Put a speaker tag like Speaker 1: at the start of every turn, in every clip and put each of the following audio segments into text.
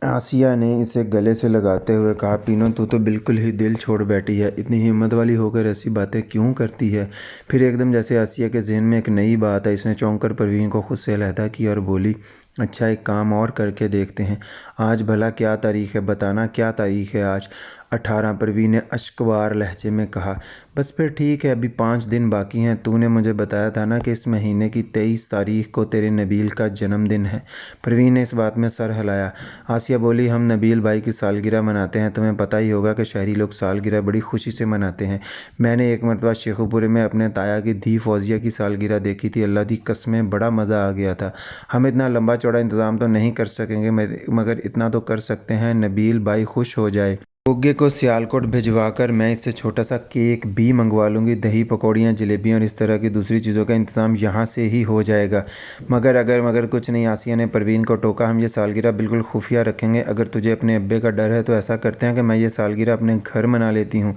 Speaker 1: आसिया ने इसे गले से लगाते हुए कहा, पीनो तू तो बिल्कुल ही दिल छोड़ बैठी है, इतनी हिम्मत वाली होकर ऐसी बातें क्यों करती है। फिर एकदम जैसे आसिया के जहन में एक नई बात आई, इसने चौंक कर परवीन को खुद से अलहदा किया और बोली, अच्छा एक काम और करके देखते हैं। आज भला क्या तारीख है, बताना क्या तारीख है आज। 18। परवीन ने अश्कवार लहजे में कहा। बस फिर ठीक है, अभी 5 दिन बाकी हैं। तूने मुझे बताया था ना कि इस महीने की 23 तारीख को तेरे नबील का जन्मदिन है। परवीन ने इस बात में सर हिलाया। आसिया बोली, हम नबील भाई की सालगिरह मनाते हैं। तुम्हें पता ही होगा कि शहरी लोग सालगिरह बड़ी खुशी से मनाते हैं। मैंने एक मरतबा शेखुपुरे में अपने ताया की धी फौजिया की सालगिरह देखी थी। अल्लाह दी कसमें बड़ा मज़ा आ गया था। हम इतना लंबा चौड़ा इंतज़ाम तो नहीं कर सकेंगे, मगर इतना तो कर सकते हैं, नबील भाई खुश हो जाए। गुग्गे को सियालकोट भिजवाकर मैं इससे छोटा सा केक भी मंगवा लूँगी। दही पकौड़ियाँ, जलेबियाँ और इस तरह की दूसरी चीज़ों का इंतज़ाम यहाँ से ही हो जाएगा। मगर कुछ नहीं। आसिया ने परवीन को टोका, हम ये सालगिरह बिल्कुल खुफिया रखेंगे। अगर तुझे अपने अब्बे का डर है तो ऐसा करते हैं कि मैं ये सालगिरह अपने घर मना लेती हूँ।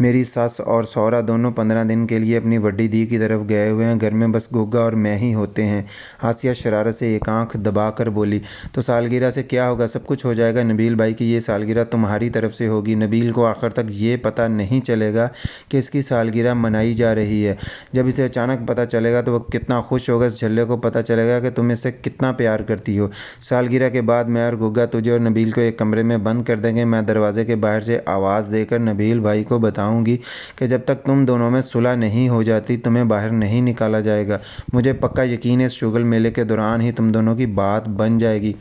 Speaker 1: मेरी सास और सौरा दोनों 15 दिन के लिए अपनी वड्डी दी की तरफ गए हुए हैं। घर में बस गुग्गा और मैं ही होते हैं। आसिया शरारत से एक आंख दबा कर बोली, तो सालगिरह से क्या होगा, सब कुछ हो जाएगा। नबील भाई की ये सालगिरह तुम्हारी तरफ से होगी। नबील को आखिर तक ये पता नहीं चलेगा कि इसकी सालगिरह मनाई जा रही है। जब इसे अचानक पता चलेगा तो वह कितना खुश होगा। इस झल्ले को पता चलेगा कि तुम इससे कितना प्यार करती हो। सालगिरह के बाद मैं और गुग्गा तुझे और नबील को एक कमरे में बंद कर देंगे। मैं दरवाजे के बाहर से आवाज़ देकर नबील भाई को बताऊंगी कि जब तक तुम दोनों में सुलह नहीं हो जाती तुम्हें बाहर नहीं निकाला जाएगा। मुझे पक्का यकीन है इस शुगल मेले के दौरान ही तुम दोनों की बात बन जाएगी।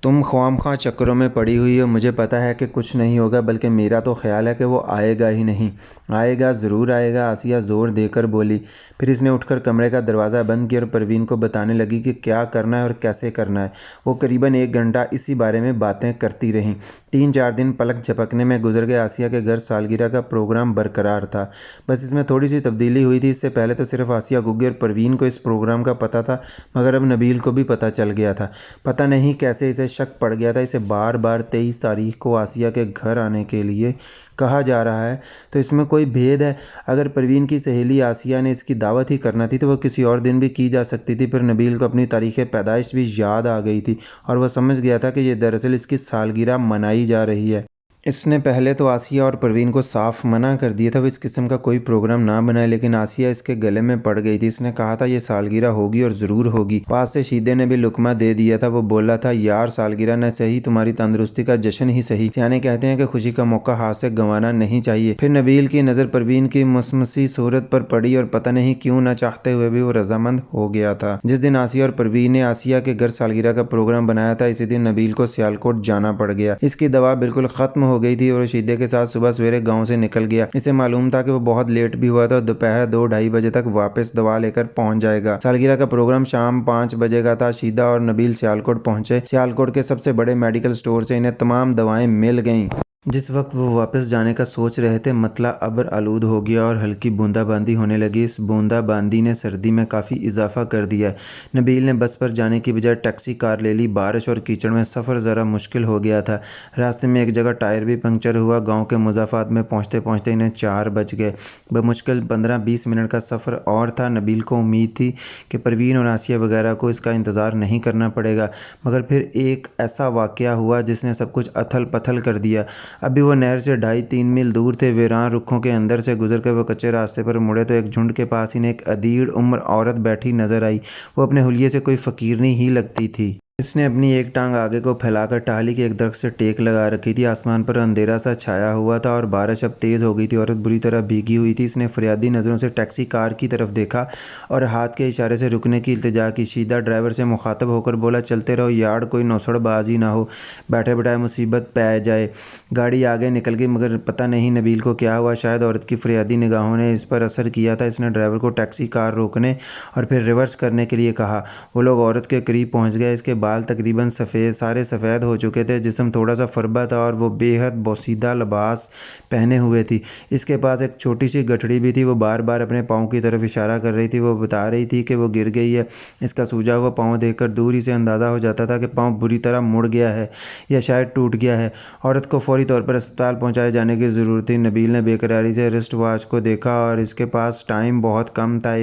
Speaker 1: तुम ख्वामख्वाह चक्करों में पड़ी हुई हो। मुझे पता है कि कुछ नहीं होगा, बल्कि मेरा तो ख्याल है कि वो आएगा ही नहीं। आएगा, ज़रूर आएगा, आसिया ज़ोर देकर बोली। फिर इसने उठकर कमरे का दरवाज़ा बंद किया और परवीन को बताने लगी कि क्या करना है और कैसे करना है। वो करीबन 1 घंटा इसी बारे में बातें करती रहीं। 3-4 दिन पलक झपकने में गुजर गए। आसिया के घर सालगिरह का प्रोग्राम बरकरार था, बस इसमें थोड़ी सी तब्दीली हुई थी। इससे पहले तो सिर्फ आसिया, गुग्गे और परवीन को इस प्रोग्राम का पता था, मगर अब नबील को भी पता चल गया था। पता नहीं कैसे इसे शक पड़ गया था। इसे बार बार 23 तारीख को आसिया के घर आने के लिए कहा जा रहा है, तो इसमें कोई भेद है। अगर परवीन की सहेली आसिया ने इसकी दावत ही करना थी तो वह किसी और दिन भी की जा सकती थी। फिर नबील को अपनी तारीख़ पैदाइश भी याद आ गई थी और वह समझ गया था कि यह दरअसल इसकी सालगिरह मनाई जा रही है। इसने पहले तो आसिया और परवीन को साफ मना कर दिया था वो इस किस्म का कोई प्रोग्राम ना बनाए, लेकिन आसिया इसके गले में पड़ गई थी। इसने कहा था ये सालगिरह होगी और ज़रूर होगी। पास से शीदे ने भी लुकमा दे दिया था। वो बोला था, यार सालगिरह न सही, तुम्हारी तंदुरुस्ती का जश्न ही सही। सियाने कहते हैं कि खुशी का मौका हाथ से गंवाना नहीं चाहिए। फिर नबील की नज़र परवीन की मसमसी सूरत पर पड़ी और पता नहीं क्यों न चाहते हुए भी वो रजामंद हो गया था। जिस दिन आसिया और परवीन ने आसिया के घर सालगिरह का प्रोग्राम बनाया था, इसी दिन नबील को सियालकोट जाना पड़ गया। इसकी दवा बिल्कुल खत्म हो गई थी और शीदे के साथ सुबह सवेरे गांव से निकल गया। इसे मालूम था कि वो बहुत लेट भी हुआ था। दोपहर 2-2:30 बजे तक वापस दवा लेकर पहुंच जाएगा। सालगिरह का प्रोग्राम शाम 5 बजे का था। शीदा और नबील सियालकोट पहुंचे। सियालकोट के सबसे बड़े मेडिकल स्टोर से इन्हें तमाम दवाएं मिल गईं। जिस वक्त वो वापस जाने का सोच रहे थे, मतला अबर आलूद हो गया और हल्की बूंदाबांदी होने लगी। इस बूंदाबांदी ने सर्दी में काफ़ी इजाफा कर दिया। नबील ने बस पर जाने की बजाय टैक्सी कार ले ली। बारिश और कीचड़ में सफ़र ज़रा मुश्किल हो गया था। रास्ते में एक जगह टायर भी पंक्चर हुआ। गांव के मुज़ाफ़ात में पहुंचते पहुंचते इन्हें 4 बज गए। बमुश्किल 15-20 मिनट का सफ़र और था। नबील को उम्मीद थी कि परवीन और आसिया वगैरह को इसका इंतज़ार नहीं करना पड़ेगा, मगर फिर एक ऐसा वाक़या हुआ जिसने सब कुछ अथल पथल कर दिया। अभी वो नहर से 2.5-3 मील दूर थे। वीरान रुखों के अंदर से गुजर कर वो कच्चे रास्ते पर मुड़े तो एक झुंड के पास इन्हें एक अधीड़ उम्र औरत बैठी नजर आई। वो अपने हुलिये से कोई फ़कीरनी ही लगती थी। इसने अपनी एक टांग आगे को फैलाकर टाहली के एक दरख्त से टेक लगा रखी थी। आसमान पर अंधेरा सा छाया हुआ था और बारिश अब तेज़ हो गई थी। औरत बुरी तरह भीगी हुई थी। इसने फरियादी नज़रों से टैक्सी कार की तरफ देखा और हाथ के इशारे से रुकने की इल्तिजा की। शीदा ड्राइवर से मुखातब होकर बोला, चलते रहो यार्ड, कोई नौसड़बाजी ना हो, बैठे बैठाए मुसीबत पै जाए। गाड़ी आगे निकल गई, मगर पता नहीं नबील को क्या हुआ। शायद औरत की फरियादी निगाहों ने इस पर असर किया था। इसने ड्राइवर को टैक्सी कार रोकने और फिर रिवर्स करने के लिए कहा। वो लोग औरत के करीब पहुँच गए। इसके बाल तकरीबन सफ़ेद हो चुके थे। जिस्म थोड़ा सा फरबा था और वो बेहद बोसीदा लिबास पहने हुए थी। इसके पास एक छोटी सी गठड़ी भी थी। वो बार बार अपने पाँव की तरफ इशारा कर रही थी। वो बता रही थी कि वो गिर गई है। इसका सूजा हुआ पाँव देखकर दूर ही से अंदाज़ा हो जाता था कि पाँव बुरी तरह मुड़ गया है या शायद टूट गया है। औरत को फौरी तौर पर अस्पताल पहुंचाए जाने की ज़रूरत थी। नबील ने बेकरारी से रिस्ट वॉच को देखा और इसके पास टाइम बहुत कम था।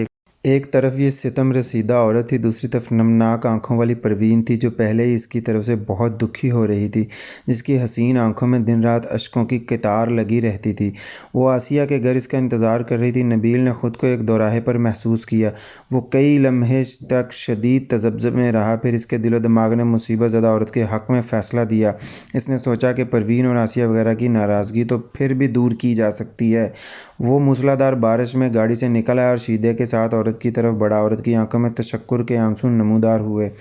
Speaker 1: एक तरफ ये सितम रसीदा औरत थी, दूसरी तरफ नमनाक आंखों वाली परवीन थी जो पहले ही इसकी तरफ से बहुत दुखी हो रही थी, जिसकी हसीन आंखों में दिन रात अश्कों की कतार लगी रहती थी। वो आसिया के घर इसका इंतज़ार कर रही थी। नबील ने ख़ुद को एक दोराहे पर महसूस किया। वो कई लम्हे तक शदीद तज़ब्ज़ुब में रहा, फिर इसके दिलो दिमाग ने मुसीबत ज़दा औरत के हक़ में फ़ैसला दिया। इसने सोचा कि परवीन और आसिया वगैरह की नाराज़गी तो फिर भी दूर की जा सकती है। वो मूसलाधार बारिश में गाड़ी से निकल आया और शीदे के साथ औरत की तरफ बढ़ा। औरत की आंखों में तशक्कुर के आंसू नमूदार हुए।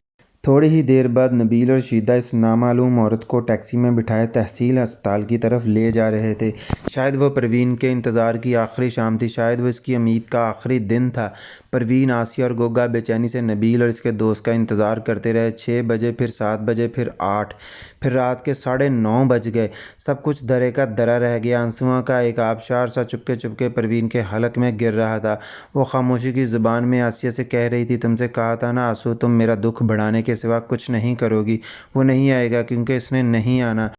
Speaker 1: थोड़ी ही देर बाद नबील और शीदा इस नामालूम औरत को टैक्सी में बिठाए तहसील अस्पताल की तरफ ले जा रहे थे। शायद वह परवीन के इंतज़ार की आखिरी शाम थी, शायद वह इसकी उम्मीद का आखिरी दिन था। परवीन, आसिया और गोगा बेचैनी से नबील और इसके दोस्त का इंतज़ार करते रहे। 6 बजे, फिर 7 बजे, फिर 8, फिर रात के 9:30 बज गए। सब कुछ दरे का दरा रह गया। आंसुओं का एक आबशार सा चुपके चुपके परवीन के हलक में गिर रहा था। वो खामोशी की ज़ुबान में आसिया से कह रही थी, तुमसे कहा था ना आंसू, तुम मेरा दुख बढ़ाने के सिवा कुछ नहीं करोगी। वो नहीं आएगा क्योंकि इसने नहीं आना।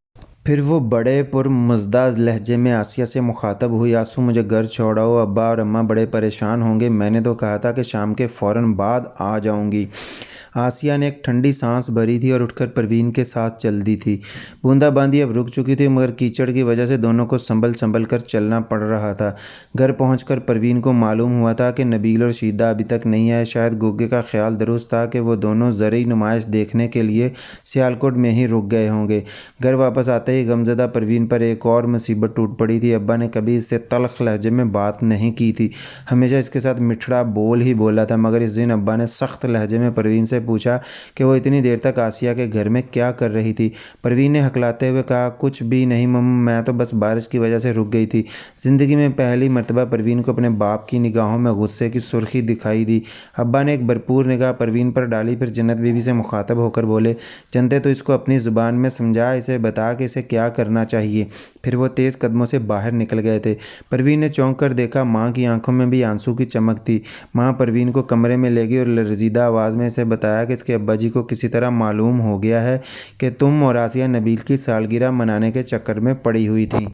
Speaker 1: फिर वो बड़े पुरमज़दा लहजे में आसिया से मुखातब हुई, आंसू मुझे घर छोड़ाओ, अब्बा और अम्मा बड़े परेशान होंगे। मैंने तो कहा था कि शाम के फ़ौरन बाद आ जाऊंगी। आसिया ने एक ठंडी सांस भरी थी और उठकर परवीन के साथ चल दी थी। बूंदाबांदी अब रुक चुकी थी, मगर कीचड़ की वजह से दोनों को संभल संभल कर चलना पड़ रहा था। घर पहुंचकर परवीन को मालूम हुआ था कि नबील और शीदा अभी तक नहीं आए। शायद गोगे का ख्याल दुरुस्त था कि वो दोनों ज़रूरी नुमाइश देखने के लिए सियालकोट में ही रुक गए होंगे। घर वापस आते ही गमज़दा परवीन पर एक और मुसीबत टूट पड़ी थी। अब्बा ने कभी इससे तल्ख लहजे में बात नहीं की थी, हमेशा इसके साथ मिठड़ा बोल ही बोला था। मगर इस दिन अब्बा ने सख्त लहजे में परवीन से पूछा कि वो इतनी देर तक आसिया के घर में क्या कर रही थी। परवीन ने हकलाते हुए कहा, कुछ भी नहीं मम्मा, मैं तो बस बारिश की वजह से रुक गई थी। ज़िंदगी में पहली मर्तबा परवीन को अपने बाप की निगाहों में गुस्से की सुर्खी दिखाई दी। अब्बा ने एक भरपूर निगाह परवीन पर डाली, फिर जन्नत बीवी से मुखातब होकर बोले, जनते तो इसको अपनी ज़ुबान में समझा, इसे बता कि इसे क्या करना चाहिए। फिर वो तेज़ कदमों से बाहर निकल गए थे। परवीन ने चौंक कर देखा, माँ की आंखों में भी आंसू की चमक थी। माँ परवीन को कमरे में ले गई और लरजीदा आवाज़ में इसे बताया कि इसके अब्बा जी को किसी तरह मालूम हो गया है कि तुम और आसिया नबील की सालगिरह मनाने के चक्कर में पड़ी हुई थी।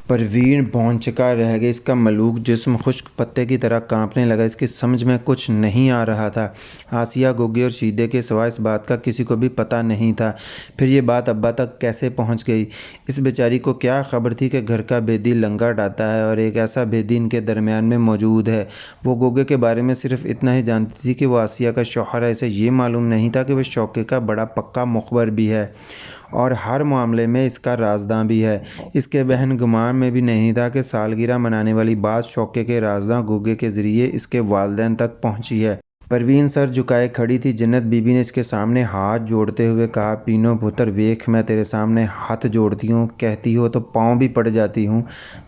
Speaker 1: परवीन भौंचका रह गई। इसका मलूक जिस्म खुश्क पत्ते की तरह कांपने लगा। इसकी समझ में कुछ नहीं आ रहा था। आसिया, गोगे और शीदे के सिवा इस बात का किसी को भी पता नहीं था। फिर ये बात अब्बा तक कैसे पहुंच गई? इस बेचारी को क्या खबर थी कि घर का बेदी लंगा डाता है और एक ऐसा बेदी इनके दरमियान में मौजूद है। वो गोगे के बारे में सिर्फ इतना ही जानती थी कि वो आसिया का शौहर है। इसे ये मालूम नहीं था कि वह शौके का बड़ा पक्का मुखबर भी है और हर मामले में इसका राजदां भी है। इसके बहन गुमान में भी नहीं था कि सालगिरह मनाने वाली बात शौके के राजदां गोगे के ज़रिए इसके वालिदैन तक पहुंची है। परवीन सर झुकाए खड़ी थी। जन्नत बीबी ने इसके सामने हाथ जोड़ते हुए कहा, पीनो पुत्र, वेख मैं तेरे सामने हाथ जोड़ती हूँ, कहती हो तो पाँव भी पड़ जाती हूँ।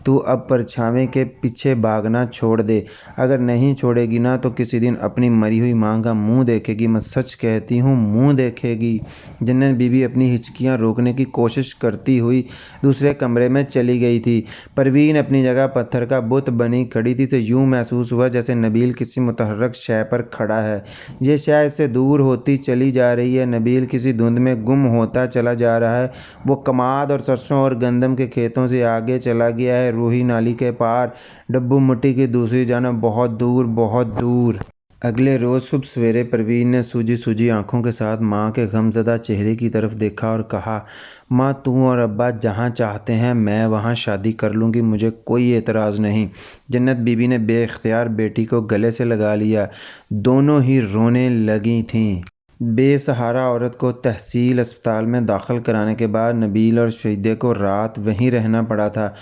Speaker 1: तू अब परछावें के पीछे भागना छोड़ दे। अगर नहीं छोड़ेगी ना तो किसी दिन अपनी मरी हुई माँ का मुंह देखेगी। मैं सच कहती हूँ, मुंह देखेगी। जन्नत बीबी अपनी हिचकियाँ रोकने की कोशिश करती हुई दूसरे कमरे में चली गई थी। परवीन अपनी जगह पत्थर का बुत बनी खड़ी थी। से यूँ महसूस हुआ जैसे नबील किसी मुतहर्रक शय पर खड़ा है। ये शायद से दूर होती चली जा रही है। नबील किसी धुंध में गुम होता चला जा रहा है। वो कमाद और सरसों और गंदम के खेतों से आगे चला गया है, रूही नाली के पार, डब्बू मिट्टी की दूसरी जानब, बहुत दूर, बहुत दूर। अगले रोज़ सुबह सवेरे परवीन ने सूजी सूजी आंखों के साथ माँ के गमज़दा चेहरे की तरफ देखा और कहा, माँ, तू और अब्बा जहाँ चाहते हैं मैं वहाँ शादी कर लूँगी, मुझे कोई एतराज़ नहीं। जन्नत बीबी ने बेख्तियार बेटी को गले से लगा लिया। दोनों ही रोने लगी थीं। बेसहारा औरत को तहसील अस्पताल में दाखिल कराने के बाद नबील और शीदे को रात वहीं रहना पड़ा था।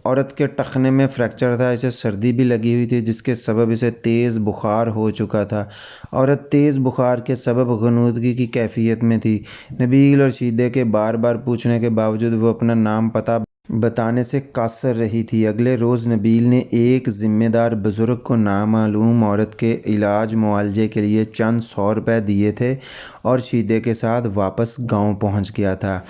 Speaker 1: औरत के टखने में फ्रैक्चर था। इसे सर्दी भी लगी हुई थी जिसके सबब इसे तेज़ बुखार हो चुका था। औरत तेज़ बुखार के सबब गनूदगी की कैफियत में थी। नबील और शीदे के बार बार पूछने के बावजूद वो अपना नाम पता बताने से कासर रही थी। अगले रोज़ नबील ने एक ज़िम्मेदार बुज़ुर्ग को नामालूम औरत के इलाज मुआलजे के लिए चंद 100 रुपये दिए थे और शीदे के साथ वापस गांव पहुंच गया था।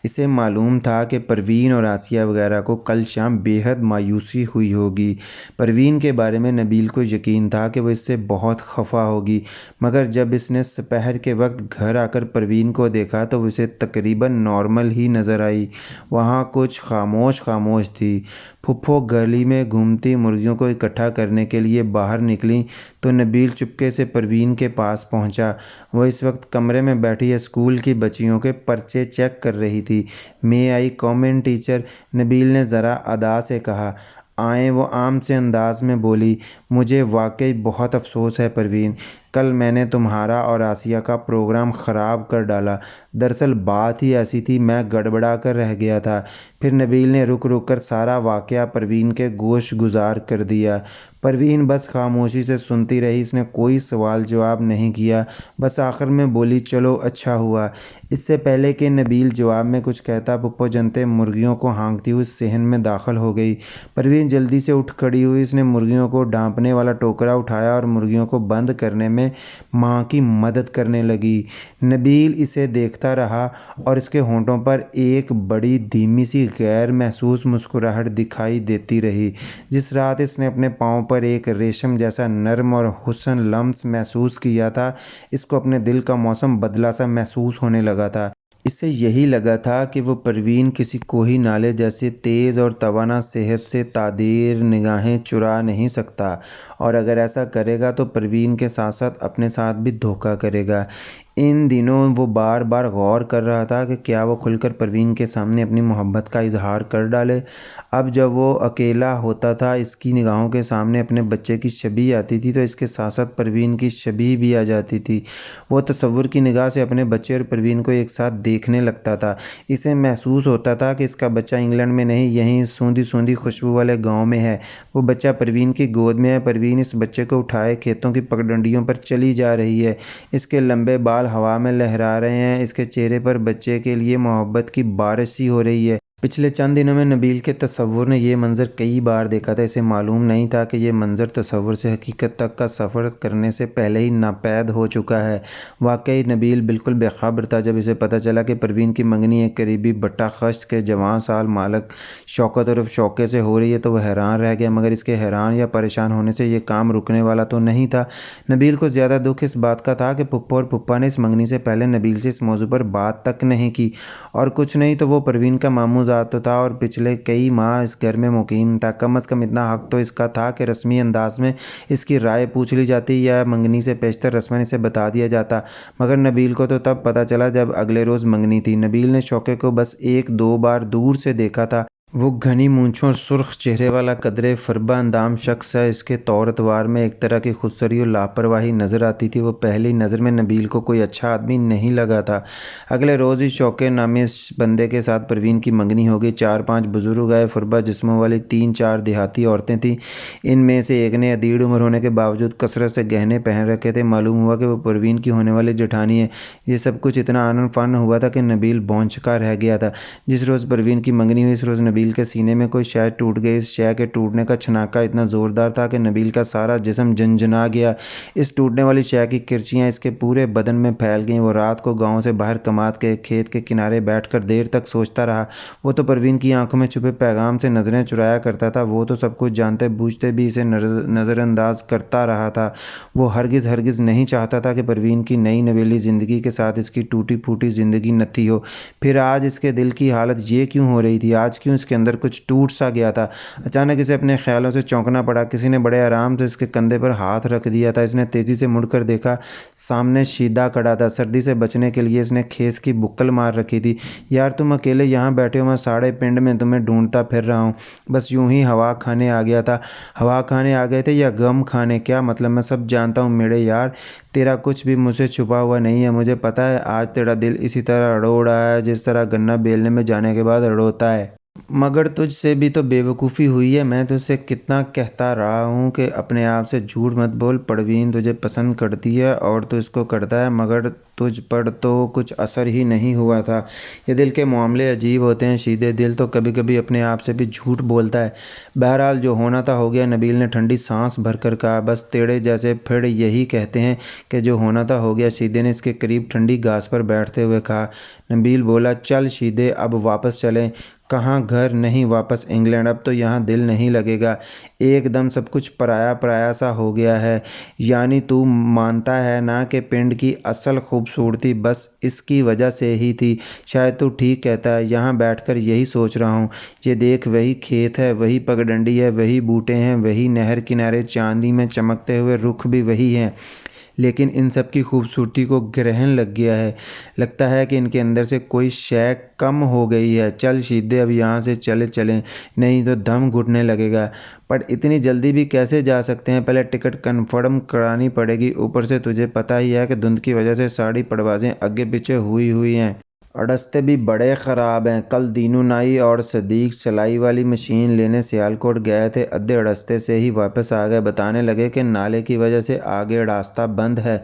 Speaker 1: इसे मालूम था कि परवीन और आसिया वगैरह को कल शाम बेहद मायूसी हुई होगी। परवीन के बारे में नबील को यकीन था कि वो इससे बहुत खफा होगी, मगर जब इसने दोपहर के वक्त घर आकर परवीन को देखा तो उसे तकरीबन नॉर्मल ही नज़र आई। वहाँ कुछ खामोश खामोश थी। फुफ्फो गली में घूमती मुर्गियों को इकट्ठा करने के लिए बाहर निकली तो नबील चुपके से परवीन के पास पहुंचा। वो इस वक्त कमरे में बैठी स्कूल की बच्चियों के पर्चे चेक कर रही थी। मे आई कमेंट टीचर, नबील ने ज़रा अदा से कहा। आए वो आम से अंदाज में बोली, मुझे वाकई बहुत अफसोस है परवीन, कल मैंने तुम्हारा और आसिया का प्रोग्राम ख़राब कर डाला। दरअसल बात ही ऐसी थी, मैं गड़बड़ा कर रह गया था। फिर नबील ने रुक रुक कर सारा वाक़या परवीन के गोश गुजार कर दिया। परवीन बस खामोशी से सुनती रही, इसने कोई सवाल जवाब नहीं किया। बस आखिर में बोली, चलो अच्छा हुआ। इससे पहले कि नबील जवाब में कुछ कहता, पुप्पो जनते मुर्गियों को हाँकती हुई सहन में दाखिल हो गई। परवीन जल्दी से उठ खड़ी हुई, इसने मुर्गियों को ढांपने वाला टोकरा उठाया और मुर्गियों को बंद करने में माँ की मदद करने लगी। नबील इसे देखता रहा और इसके होंठों पर एक बड़ी धीमी सी गैर महसूस मुस्कुराहट दिखाई देती रही। जिस रात इसने अपने पाँव पर एक रेशम जैसा नरम और हुस्न लम्स महसूस किया था, इसको अपने दिल का मौसम बदला सा महसूस होने लगा था। इसे यही लगा था कि वो परवीन किसी कोही नाले जैसे तेज़ और तवाना सेहत से तादीर निगाहें चुरा नहीं सकता, और अगर ऐसा करेगा तो परवीन के साथ साथ अपने साथ भी धोखा करेगा। इन दिनों वो बार बार गौर कर रहा था कि क्या वो खुलकर परवीन के सामने अपनी मोहब्बत का इजहार कर डाले। अब जब वो अकेला होता था, इसकी निगाहों के सामने अपने बच्चे की छवि आती थी तो इसके साथ साथ परवीन की छवि भी आ जाती थी। वो तसव्वुर की निगाह से अपने बच्चे और परवीन को एक साथ देखने लगता था। इसे महसूस होता था कि इसका बच्चा इंग्लैंड में नहीं, यहीं सूंधी सूंधी खुशबू वाले गाँव में है। वो बच्चा परवीन की गोद में है। परवीन इस बच्चे को उठाए खेतों की पगडंडियों पर चली जा रही है। इसके लंबे बाल हवा में लहरा रहे हैं। इसके चेहरे पर बच्चे के लिए मोहब्बत की बारिश सी हो रही है। पिछले चंद दिनों में नबील के तसव्वुर ने यह मंज़र कई बार देखा था। इसे मालूम नहीं था कि यह मंज़र तसव्वुर से हकीकत तक का सफ़र करने से पहले ही नापैद हो चुका है। वाकई नबील बिल्कुल बेखबर था जब इसे पता चला कि परवीन की मंगनी एक करीबी बट्टा खश्त के जवान साल मालक शौकत और शौके से हो रही है तो वह हैरान रह गया, मगर इसके हैरान या परेशान होने से यह काम रुकने वाला तो नहीं था। नबील को ज़्यादा दुख इस बात का था कि पुप्पो और पुप्पा ने इस मंगनी से पहले नबील से इस मौजू पर बात तक नहीं की, और कुछ नहीं तो वो परवीन का मामू ज़ात तो था और पिछले कई माह इस घर में मुकीम था। कम अज़ कम इतना हक तो इसका था कि रस्मी अंदाज में इसकी राय पूछ ली जाती या मंगनी से पेशतर रस्मन इसे बता दिया जाता। मगर नबील को तो तब पता चला जब अगले रोज़ मंगनी थी। नबील ने शौके को बस एक दो बार दूर से देखा था। वो घनी मूंछों और सुर्ख चेहरे वाला कदरे फरबा अंदाम शख्स है। इसके तौर अतवार में एक तरह की खुदसरी और लापरवाही नज़र आती थी। वो पहली नज़र में नबील को कोई अच्छा आदमी नहीं लगा था। अगले रोज़ ही शौके नामी इस बंदे के साथ परवीन की मंगनी हो गई। 4-5 बुजुर्ग आए। फरबा जिस्मों वाली 3-4 देहाती औरतें थीं। इनमें से एक ने अधीड़ उम्र होने के बावजूद कसरत से गहने पहन रखे थे। मालूम हुआ कि वो परवीन की होने वाली जेठानी है। ये सब कुछ इतना आनन फान हुआ था कि नबील भौंचका रह गया था। जिस रोज़ परवीन की मंगनी हुई, इस रोज़ नबील के सीने में कोई शय टूट गई। इस शय के टूटने का छनाका इतना ज़ोरदार था कि नबील का सारा जिस्म झंझना गया। इस टूटने वाली शय की किरचियाँ इसके पूरे बदन में फैल गईं। वो रात को गांव से बाहर कमात के खेत के किनारे बैठकर देर तक सोचता रहा। वो तो परवीन की आंखों में छुपे पैगाम से नज़रें चुराया करता था। वो तो सब कुछ जानते बूझते भी इसे नज़रअंदाज करता रहा था। वो हरगिज़ हरगिज़ नहीं चाहता था कि परवीन की नई नवेली ज़िंदगी के साथ इसकी टूटी फूटी ज़िंदगी नत्थी हो। फिर आज इसके दिल की हालत ये क्यों हो रही थी? आज क्यों इसके अंदर कुछ टूट सा गया था? अचानक इसे अपने ख्यालों से चौंकना पड़ा। किसी ने बड़े आराम से इसके कंधे पर हाथ रख दिया था। इसने तेज़ी से मुड़कर देखा। सामने शीदा खड़ा था। सर्दी से बचने के लिए इसने खेस की बुक्कल मार रखी थी। यार तुम अकेले यहाँ बैठे हो, मैं साढ़े पिंड में तुम्हें ढूंढता फिर रहा हूँ। बस यूं ही हवा खाने आ गया था। हवा खाने आ गए थे या गम खाने? क्या मतलब? मैं सब जानता हूँ मेरे यार, तेरा कुछ भी मुझसे छुपा हुआ नहीं है। मुझे पता है आज तेरा दिल इसी तरह अड़ो रहा है जिस तरह गन्ना बेलने में जाने के बाद अड़ोता है। मगर तुझसे भी तो बेवकूफ़ी हुई है। मैं तुझसे कितना कहता रहा हूँ कि अपने आप से झूठ मत बोल। परवीन तुझे पसंद करती है और तू इसको करता है, मगर तुझ पर तो कुछ असर ही नहीं हुआ था। ये दिल के मामले अजीब होते हैं शीदे, दिल तो कभी कभी अपने आप से भी झूठ बोलता है। बहरहाल जो होना था हो गया। नबील ने ठंडी सांस भरकर कहा। बस तेरे जैसे फिर यही कहते हैं कि जो होना था हो गया, शीदे ने इसके करीब ठंडी घास पर बैठते हुए कहा। नबील बोला, चल शीदे अब वापस चलें। कहाँ? घर नहीं, वापस इंग्लैंड। अब तो यहाँ दिल नहीं लगेगा। एकदम सब कुछ पराया पराया सा हो गया है। यानी तू मानता है ना कि पिंड की असल खूबसूरती बस इसकी वजह से ही थी? शायद तू ठीक कहता है। यहाँ बैठकर यही सोच रहा हूँ। ये देख, वही खेत है, वही पगडंडी है, वही बूटे हैं, वही नहर किनारे चांदी में चमकते हुए रुख भी वही हैं। लेकिन इन सब की खूबसूरती को ग्रहण लग गया है। लगता है कि इनके अंदर से कोई शय कम हो गई है। चल शीदे, अब यहाँ से चले चलें, नहीं तो दम घुटने लगेगा। पर इतनी जल्दी भी कैसे जा सकते हैं? पहले टिकट कन्फर्म करानी पड़ेगी। ऊपर से तुझे पता ही है कि धुंध की वजह से सारी परवाज़ें आगे पीछे हुई हुई हैं। रास्ते भी बड़े ख़राब हैं। कल दीनू नाई और सदीक सिलाई वाली मशीन लेने सियालकोट गए थे। आधे रास्ते से ही वापस आ गए। बताने लगे कि नाले की वजह से आगे रास्ता बंद है।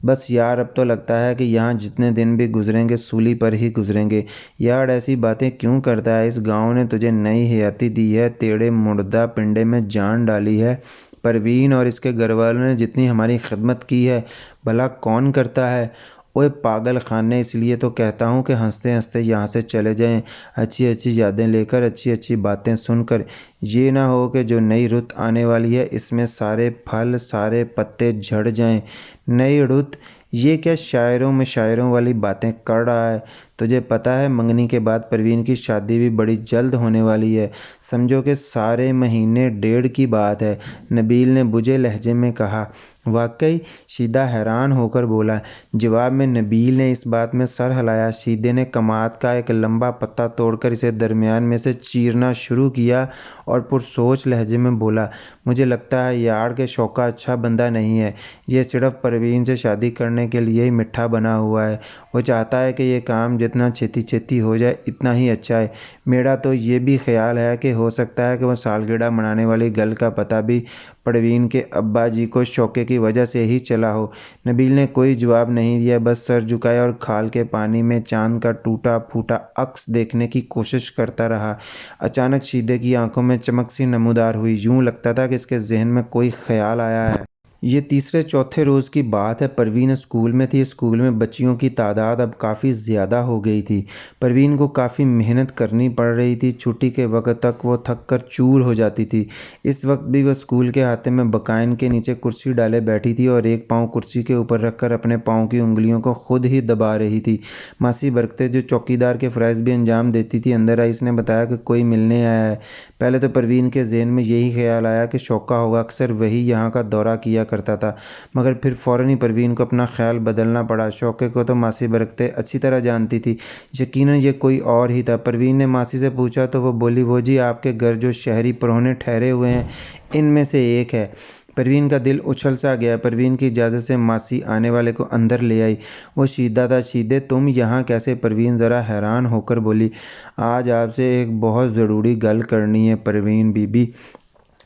Speaker 1: बस यार, अब तो लगता है कि यहाँ जितने दिन भी गुजरेंगे सूली पर ही गुजरेंगे। यार ऐसी बातें क्यों करता है? इस गांव ने तुझे नई हयाती दी है, तेरे मुर्दा पिंडे में जान डाली है। परवीन और इसके घर वालों ने जितनी हमारी खिदमत की है, भला कौन करता है? ओए पागल खाने, इसलिए तो कहता हूँ कि हंसते हंसते यहाँ से चले जाएं, अच्छी अच्छी यादें लेकर, अच्छी अच्छी बातें सुनकर। ये ना हो कि जो नई रुत आने वाली है इसमें सारे फल सारे पत्ते झड़ जाएं। नई रुत? ये क्या शायरों में शायरों वाली बातें कर रहा है? तुझे पता है मंगनी के बाद परवीन की शादी भी बड़ी जल्द होने वाली है। समझो कि सारे महीने डेढ़ की बात है। नबील ने बुझे लहजे में कहा। वाकई? शीदा हैरान होकर बोला। जवाब में नबील ने इस बात में सर हिलाया। शीदे ने कमाद का एक लंबा पत्ता तोड़कर इसे दरमियान में से चीरना शुरू किया और पुरसोच लहजे में बोला, मुझे लगता है यार के शौका अच्छा बंदा नहीं है। ये सिर्फ परवीन से शादी करने के लिए ही मिठा बना हुआ है। वो चाहता है कि ये काम जितना छेती छेती हो जाए इतना ही अच्छा है। मेरा तो ये भी ख्याल है कि हो सकता है कि वह सालगिरह मनाने वाली गल का पता भी परवीन के अब्बा जी को शौके की वजह से ही चला हो। नबील ने कोई जवाब नहीं दिया, बस सर झुकाया और खाल के पानी में चांद का टूटा फूटा अक्स देखने की कोशिश करता रहा। अचानक शीदे की आंखों में चमक सी नमूदार हुई। यूं लगता था कि इसके जहन में कोई ख्याल आया है। ये तीसरे चौथे रोज़ की बात है। परवीन स्कूल में थी। स्कूल में बच्चियों की तादाद अब काफ़ी ज़्यादा हो गई थी। परवीन को काफ़ी मेहनत करनी पड़ रही थी। छुट्टी के वक्त तक वो थक कर चूर हो जाती थी। इस वक्त भी वह स्कूल के हाथे में बकाइन के नीचे कुर्सी डाले बैठी थी और एक पाँव कुर्सी के ऊपर रखकर अपने पाँव की उंगलियों को खुद ही दबा रही थी। मासी बरकते, जो चौकीदार के फ़राइज़ भी अंजाम देती थी, अंदर आई। इसने बताया कि कोई मिलने आया है। पहले तो परवीन के जहन में यही ख्याल आया कि शौका होगा, अक्सर वही यहाँ का दौरा किया करता था। मगर फिर फ़ौरन ही परवीन को अपना ख्याल बदलना पड़ा। शौके को तो मासी बरकते अच्छी तरह जानती थी। यकीनन ये कोई और ही था। परवीन ने मासी से पूछा तो वो बोली, वो जी आपके घर जो शहरी परौने ठहरे हुए हैं इनमें से एक है। परवीन का दिल उछल सा गया। परवीन की इजाज़त से मासी आने वाले को अंदर ले आई। वो शीदा था। शीदे, तुम यहाँ कैसे? परवीन ज़रा हैरान होकर बोली। आज आपसे एक बहुत ज़रूरी गल करनी है परवीन बीबी।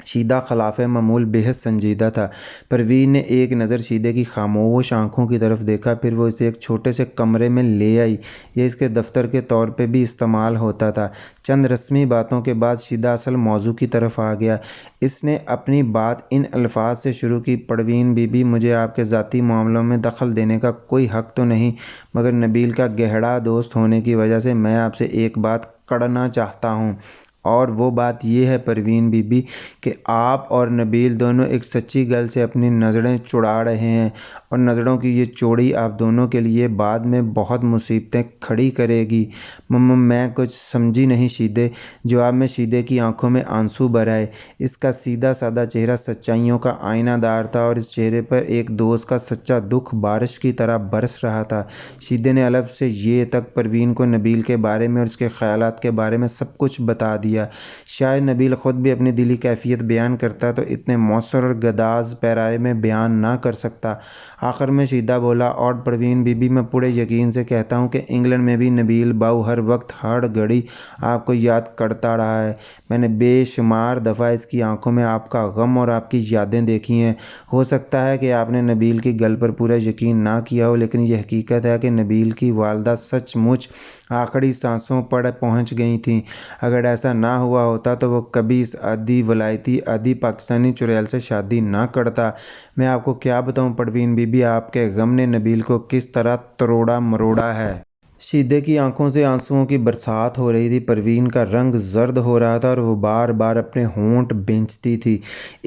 Speaker 1: शीदा खिलाफ मामूल बेहद संजीदा था। परवीन ने एक नज़र शीदे की खामोश आंखों की तरफ देखा, फिर वो इसे एक छोटे से कमरे में ले आई। ये इसके दफ्तर के तौर पे भी इस्तेमाल होता था। चंद रस्मी बातों के बाद शीदा असल मौजू की तरफ आ गया। इसने अपनी बात इन अल्फाज से शुरू की, परवीन बीबी, मुझे आपके ज़ाती मामलों में दखल देने का कोई हक़ तो नहीं, मगर नबील का गहरा दोस्त होने की वजह से मैं आपसे एक बात करना चाहता हूँ। और वो बात ये है परवीन बीबी कि आप और नबील दोनों एक सच्ची गल से अपनी नज़रें चुरा रहे हैं और नज़रों की ये चोरी आप दोनों के लिए बाद में बहुत मुसीबतें खड़ी करेगी। मम्मा, मैं कुछ समझी नहीं शीदे। जवाब में शीदे की आंखों में आंसू भर आए। इसका सीधा साधा चेहरा सच्चाइयों का आईनादार था और इस चेहरे पर एक दोस्त का सच्चा दुख बारिश की तरह बरस रहा था। शीदे ने अलग से ये तक परवीन को नबील के बारे में और उसके ख्यालात के बारे में सब कुछ बता दिया। दिया। शायद नबील ख़ुद भी अपनी दिली कैफियत बयान करता तो इतने मौसर और गदाज पैराए में बयान ना कर सकता। आखिर में शीदा बोला, और परवीन बीबी, मैं पूरे यकीन से कहता हूँ कि इंग्लैंड में भी नबील बाऊ हर वक्त हर घड़ी आपको याद करता रहा है। मैंने बेशुमार दफ़ा इसकी आंखों में आपका गम और आपकी यादें देखी हैं। हो सकता है कि आपने नबील की गल पर पूरा यकीन ना किया हो, लेकिन यह हकीकत है कि नबील की वालदा सचमुच आखिरी सांसों पर पहुंच गई थीं। अगर ऐसा ना हुआ होता तो वो कभी इस आधी वलायती आधी पाकिस्तानी चुड़ैल से शादी ना करता। मैं आपको क्या बताऊं परवीन बीबी, आपके गम ने नबील को किस तरह तरोड़ा मरोड़ा है। शीदे की आंखों से आंसुओं की बरसात हो रही थी। परवीन का रंग जर्द हो रहा था और वो बार बार अपने होंठ भींचती थी।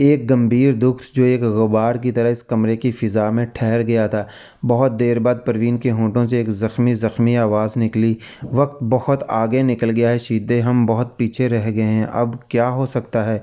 Speaker 1: एक गंभीर दुख जो एक गुबार की तरह इस कमरे की फ़िज़ा में ठहर गया था। बहुत देर बाद परवीन के होंठों से एक ज़ख्मी ज़ख्मी आवाज़ निकली, वक्त बहुत आगे निकल गया है शीदे, हम बहुत पीछे रह गए हैं, अब क्या हो सकता है।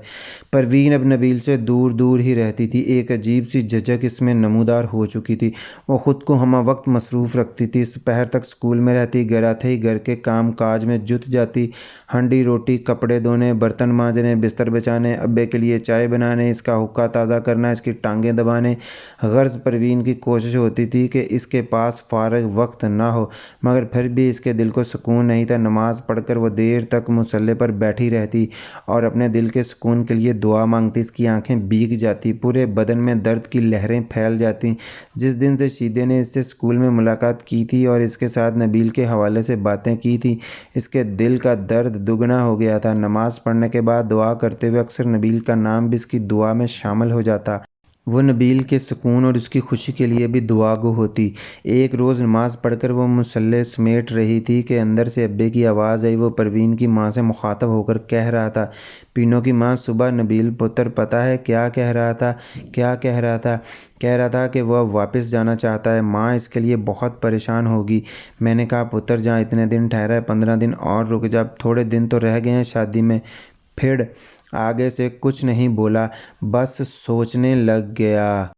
Speaker 1: परवीन अब नबील से दूर दूर ही रहती थी। एक अजीब सी झिझक इसमें नमूदार हो चुकी थी। वो ख़ुद को हम वक्त मसरूफ़ रखती थी। दोपहर तक स्कूल में रहती, घर आते ही घर के काम काज में जुट जाती। हंडी रोटी, कपड़े धोने, बर्तन मांजने, बिस्तर बिछाने, अब्बे के लिए चाय बनाने, इसका हुक्का ताज़ा करना, इसकी टांगें दबाने। गर्ज़ परवीन की कोशिश होती थी कि इसके पास फ़ारग वक्त ना हो, मगर फिर भी इसके दिल को सुकून नहीं था। नमाज़ पढ़कर वो देर तक मुसल्ले पर बैठी रहती और अपने दिल के सुकून के लिए दुआ मांगती। इसकी आंखें भीग जाती, पूरे बदन में दर्द की लहरें फैल जाती। जिस दिन से शीदे ने इससे स्कूल में मुलाकात की थी और इसके साथ नबील के हवाले से बातें की थी, इसके दिल का दर्द दुगना हो गया था। नमाज़ पढ़ने के बाद दुआ करते हुए अक्सर नबील का नाम भी इसकी दुआ में शामिल हो जाता। वो नबील के सुकून और उसकी खुशी के लिए भी दुआगो होती। एक रोज़ नमाज़ पढ़कर वो मुसल्ले समेट रही थी कि अंदर से अब्बे की आवाज़ आई। वो परवीन की माँ से मुखातब होकर कह रहा था, पीनो की माँ, सुबह नबील पुत्र पता है क्या कह रहा था? क्या कह रहा था? कह रहा था कि वह वापस जाना चाहता है, माँ इसके लिए बहुत परेशान होगी। मैंने कहा, पुत्र जहाँ इतने दिन ठहरा है 15 दिन और रुक जा, थोड़े दिन तो रह गए हैं शादी में। फिर आगे से कुछ नहीं बोला, बस सोचने लग गया।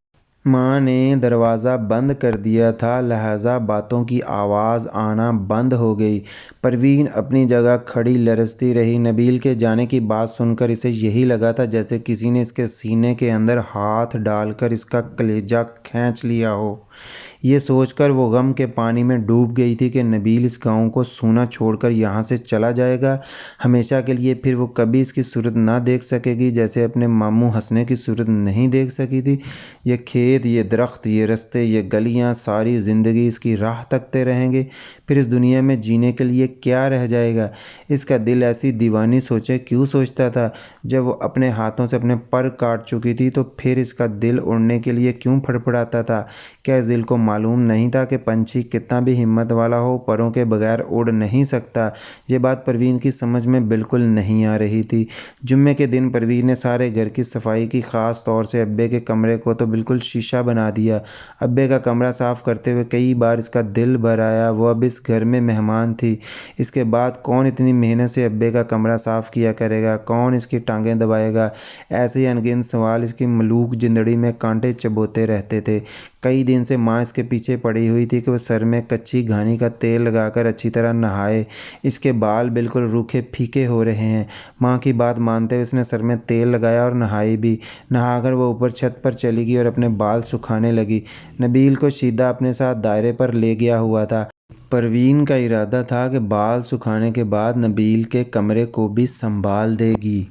Speaker 1: माँ ने दरवाज़ा बंद कर दिया था, लिहाजा बातों की आवाज़ आना बंद हो गई। परवीन अपनी जगह खड़ी लरजती रही। नबील के जाने की बात सुनकर इसे यही लगा था जैसे किसी ने इसके सीने के अंदर हाथ डालकर इसका कलेजा खींच लिया हो। ये सोचकर वो गम के पानी में डूब गई थी कि नबील इस गांव को सूना छोड़कर यहाँ से चला जाएगा हमेशा के लिए। फिर वो कभी इसकी सूरत ना देख सकेगी, जैसे अपने मामू हंसने की सूरत नहीं देख सकी थी। ये खेत, ये दरख्त, ये रास्ते, ये गलियाँ, सारी ज़िंदगी इसकी राह तकते रहेंगे। फिर इस दुनिया में जीने के लिए क्या रह जाएगा। इसका दिल ऐसी दीवानी सोचे क्यों सोचता था। जब वो अपने हाथों से अपने पर काट चुकी थी तो फिर इसका दिल उड़ने के लिए क्यों फड़फड़ाता था। क्या इस दिल को मालूम नहीं था कि पंछी कितना भी हिम्मत वाला हो, परों के बगैर उड़ नहीं सकता। ये बात परवीन की समझ में बिल्कुल नहीं आ रही थी। जुम्मे के दिन परवीन ने सारे घर की सफाई की, ख़ास तौर से अब्बे के कमरे को तो बिल्कुल शीशा बना दिया। अब्बे का कमरा साफ़ करते हुए कई बार इसका दिल भर आया। वो अब इस घर में मेहमान थी। इसके बाद कौन इतनी मेहनत से अब्बे का कमरा साफ़ किया करेगा, कौन इसकी टांगें दबाएगा। ऐसे ही अनगिनत सवाल इसकी मलूक जिंदड़ी में कांटे चबोते रहते थे। कई दिन से माँ इसके पीछे पड़ी हुई थी कि वह सर में कच्ची घानी का तेल लगाकर अच्छी तरह नहाए। इसके बाल बिल्कुल रूखे फीके हो रहे हैं। माँ की बात मानते हुए उसने सर में तेल लगाया और नहाई भी। नहाकर वो ऊपर छत पर चली गई और अपने बाल सुखाने लगी। नबील को शीदा अपने साथ दायरे पर ले गया हुआ था। परवीन का इरादा था कि बाल सुखाने के बाद नबील के कमरे को भी संभाल देगी।